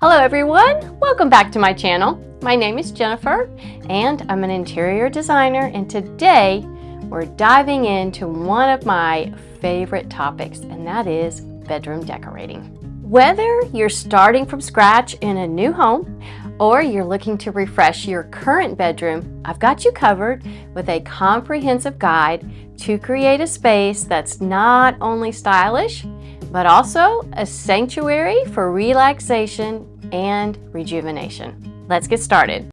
Hello everyone, welcome back to my channel. My name is Jennifer and I'm an interior designer, and today we're diving into one of my favorite topics, and that is bedroom decorating. Whether you're starting from scratch in a new home or you're looking to refresh your current bedroom, I've got you covered with a comprehensive guide to create a space that's not only stylish but also a sanctuary for relaxation and rejuvenation. Let's get started.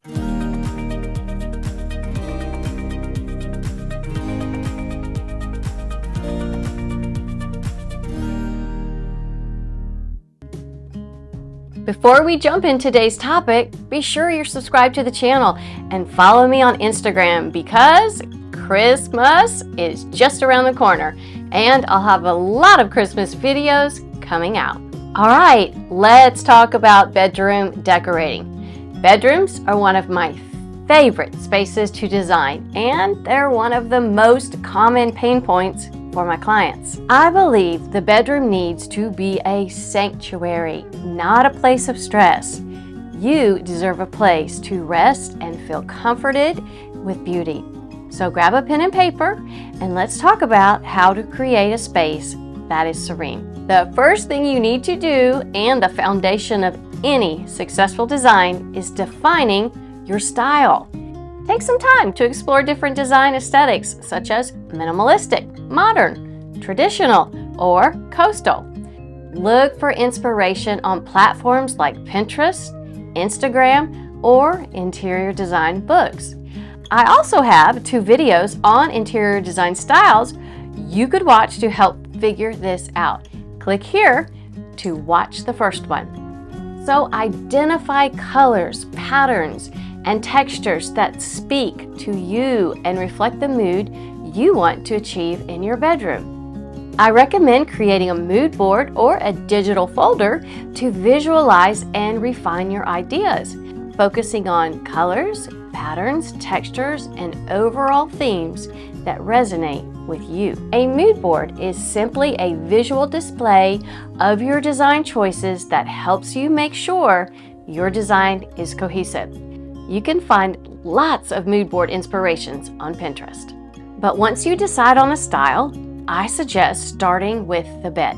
Before we jump into today's topic, be sure you're subscribed to the channel and follow me on Instagram because Christmas is just around the corner and I'll have a lot of Christmas videos coming out. All right, let's talk about bedroom decorating. Bedrooms are one of my favorite spaces to design, and they're one of the most common pain points for my clients. I believe the bedroom needs to be a sanctuary, not a place of stress. You deserve a place to rest and feel comforted with beauty. So grab a pen and paper and let's talk about how to create a space that is serene. The first thing you need to do, and the foundation of any successful design, is defining your style. Take some time to explore different design aesthetics such as minimalistic, modern, traditional, or coastal. Look for inspiration on platforms like Pinterest, Instagram, or interior design books. I also have 2 videos on interior design styles you could watch to help figure this out. Click here to watch the first one. So identify colors, patterns, and textures that speak to you and reflect the mood you want to achieve in your bedroom. I recommend creating a mood board or a digital folder to visualize and refine your ideas, focusing on colors, patterns, textures, and overall themes that resonate with you. A mood board is simply a visual display of your design choices that helps you make sure your design is cohesive. You can find lots of mood board inspirations on Pinterest. But once you decide on a style, I suggest starting with the bed.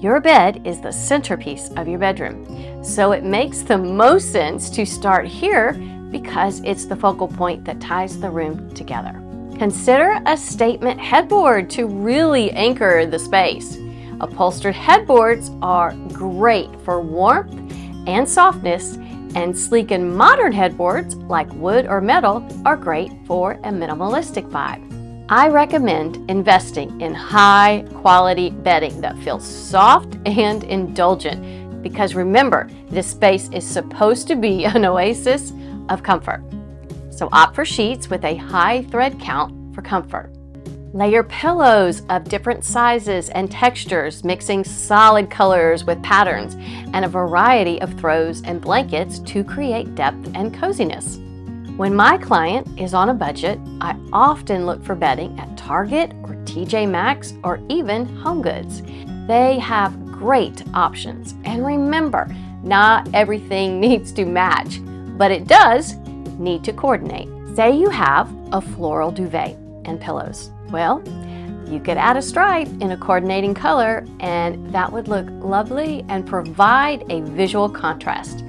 Your bed is the centerpiece of your bedroom, so it makes the most sense to start here because it's the focal point that ties the room together. Consider a statement headboard to really anchor the space. Upholstered headboards are great for warmth and softness, and sleek and modern headboards like wood or metal are great for a minimalistic vibe. I recommend investing in high quality bedding that feels soft and indulgent, because remember, this space is supposed to be an oasis of comfort. So opt for sheets with a high thread count for comfort. Layer pillows of different sizes and textures, mixing solid colors with patterns, and a variety of throws and blankets to create depth and coziness. When my client is on a budget, I often look for bedding at Target or TJ Maxx or even HomeGoods. They have great options. And remember, not everything needs to match, but it does need to coordinate. Say you have a floral duvet and pillows. Well, you could add a stripe in a coordinating color, and that would look lovely and provide a visual contrast.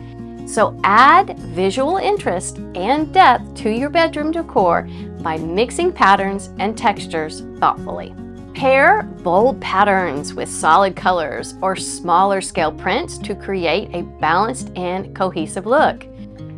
So add visual interest and depth to your bedroom decor by mixing patterns and textures thoughtfully. Pair bold patterns with solid colors or smaller scale prints to create a balanced and cohesive look.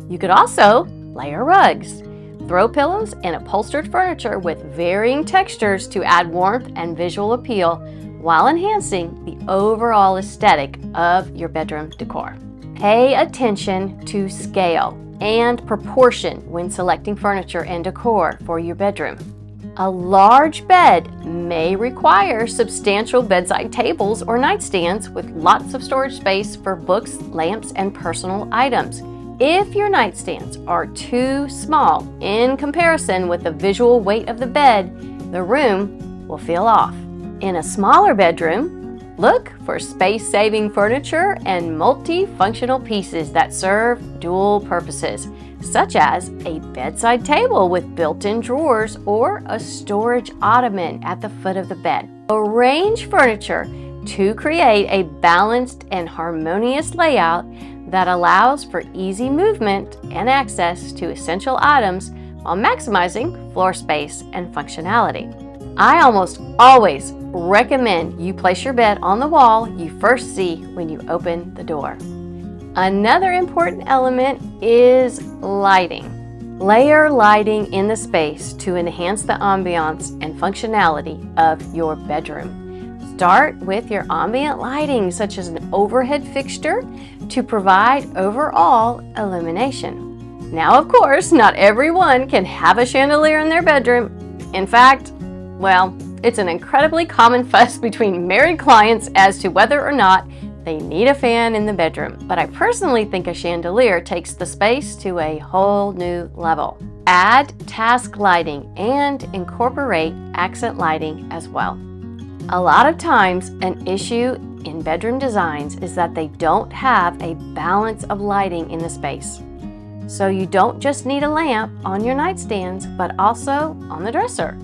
You could also layer rugs, throw pillows, and upholstered furniture with varying textures to add warmth and visual appeal while enhancing the overall aesthetic of your bedroom decor. Pay attention to scale and proportion when selecting furniture and decor for your bedroom. A large bed may require substantial bedside tables or nightstands with lots of storage space for books, lamps, and personal items. If your nightstands are too small in comparison with the visual weight of the bed, the room will feel off. In a smaller bedroom, Look for space-saving furniture and multifunctional pieces that serve dual purposes, such as a bedside table with built-in drawers or a storage ottoman at the foot of the bed. Arrange furniture to create a balanced and harmonious layout that allows for easy movement and access to essential items while maximizing floor space and functionality. I almost always recommend you place your bed on the wall you first see when you open the door. Another important element is lighting. Layer lighting in the space to enhance the ambiance and functionality of your bedroom. Start with your ambient lighting, such as an overhead fixture, to provide overall illumination. Now, of course, not everyone can have a chandelier in their bedroom. In fact, well, it's an incredibly common fuss between married clients as to whether or not they need a fan in the bedroom. But I personally think a chandelier takes the space to a whole new level. Add task lighting and incorporate accent lighting as well. A lot of times, an issue in bedroom designs is that they don't have a balance of lighting in the space. So you don't just need a lamp on your nightstands, but also on the dresser.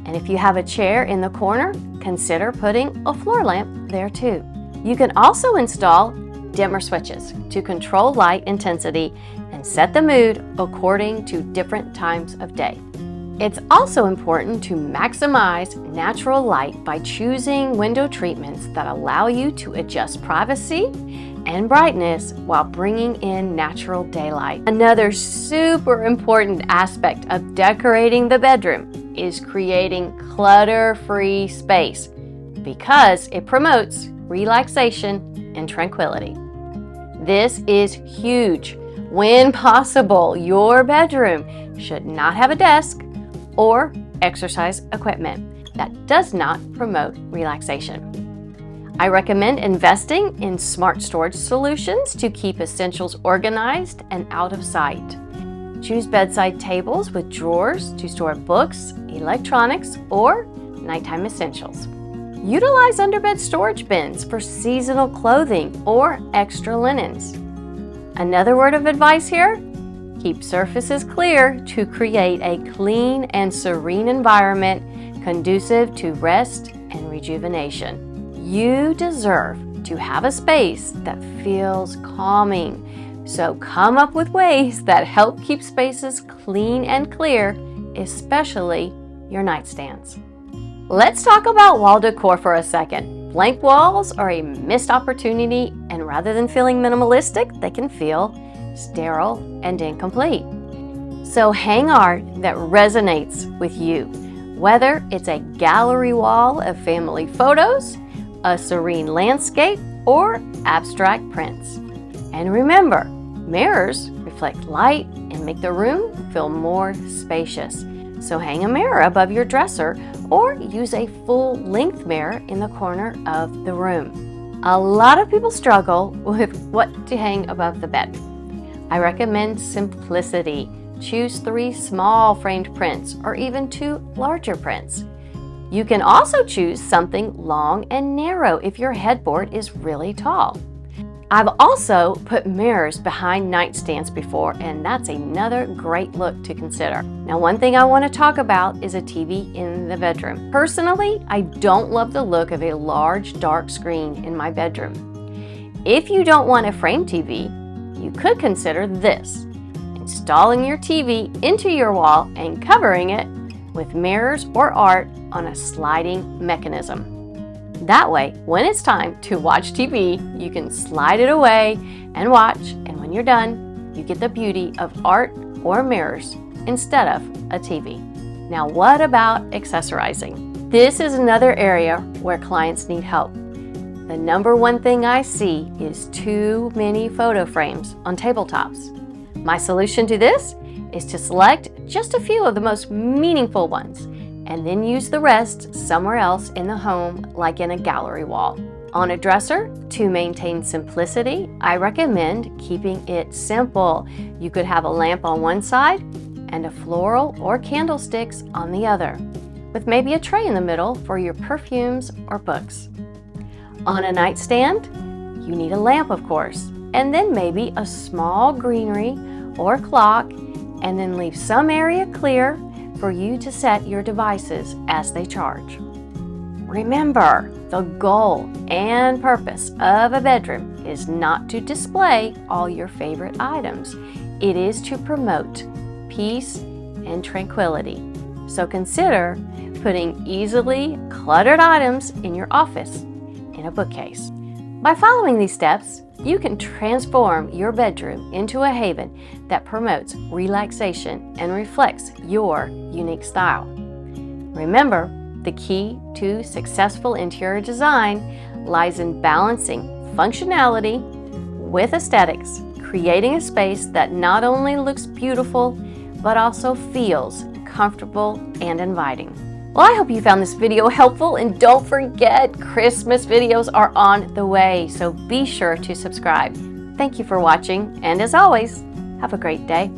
And if you have a chair in the corner, consider putting a floor lamp there too. You can also install dimmer switches to control light intensity and set the mood according to different times of day. It's also important to maximize natural light by choosing window treatments that allow you to adjust privacy and brightness while bringing in natural daylight. Another super important aspect of decorating the bedroom is creating clutter-free space because it promotes relaxation and tranquility. This is huge. When possible, your bedroom should not have a desk or exercise equipment that does not promote relaxation. I recommend investing in smart storage solutions to keep essentials organized and out of sight. Choose bedside tables with drawers to store books, electronics, or nighttime essentials. Utilize underbed storage bins for seasonal clothing or extra linens. Another word of advice here: keep surfaces clear to create a clean and serene environment conducive to rest and rejuvenation. You deserve to have a space that feels calming. So come up with ways that help keep spaces clean and clear, especially your nightstands. Let's talk about wall decor for a second. Blank walls are a missed opportunity, and rather than feeling minimalistic, they can feel sterile and incomplete. So hang art that resonates with you, whether it's a gallery wall of family photos, a serene landscape, or abstract prints. And remember, mirrors reflect light and make the room feel more spacious. So hang a mirror above your dresser or use a full-length mirror in the corner of the room. A lot of people struggle with what to hang above the bed. I recommend simplicity. Choose 3 small framed prints or even 2 larger prints. You can also choose something long and narrow if your headboard is really tall. I've also put mirrors behind nightstands before, and that's another great look to consider. Now, one thing I want to talk about is a TV in the bedroom. Personally, I don't love the look of a large dark screen in my bedroom. If you don't want a framed TV, you could consider this: installing your TV into your wall and covering it with mirrors or art on a sliding mechanism. That way, when it's time to watch TV, you can slide it away and watch, and when you're done, you get the beauty of art or mirrors instead of a TV. Now, what about accessorizing? This is another area where clients need help. The number one thing I see is too many photo frames on tabletops. My solution to this is to select just a few of the most meaningful ones and then use the rest somewhere else in the home, like in a gallery wall. On a dresser, to maintain simplicity, I recommend keeping it simple. You could have a lamp on one side and a floral or candlesticks on the other, with maybe a tray in the middle for your perfumes or books. On a nightstand, you need a lamp, of course, and then maybe a small greenery or clock, and then leave some area clear for you to set your devices as they charge. Remember, the goal and purpose of a bedroom is not to display all your favorite items. It is to promote peace and tranquility. So consider putting easily cluttered items in your office in a bookcase. By following these steps, you can transform your bedroom into a haven that promotes relaxation and reflects your unique style. Remember, the key to successful interior design lies in balancing functionality with aesthetics, creating a space that not only looks beautiful, but also feels comfortable and inviting. Well, I hope you found this video helpful, and don't forget, Christmas videos are on the way, so be sure to subscribe. Thank you for watching, and as always, have a great day.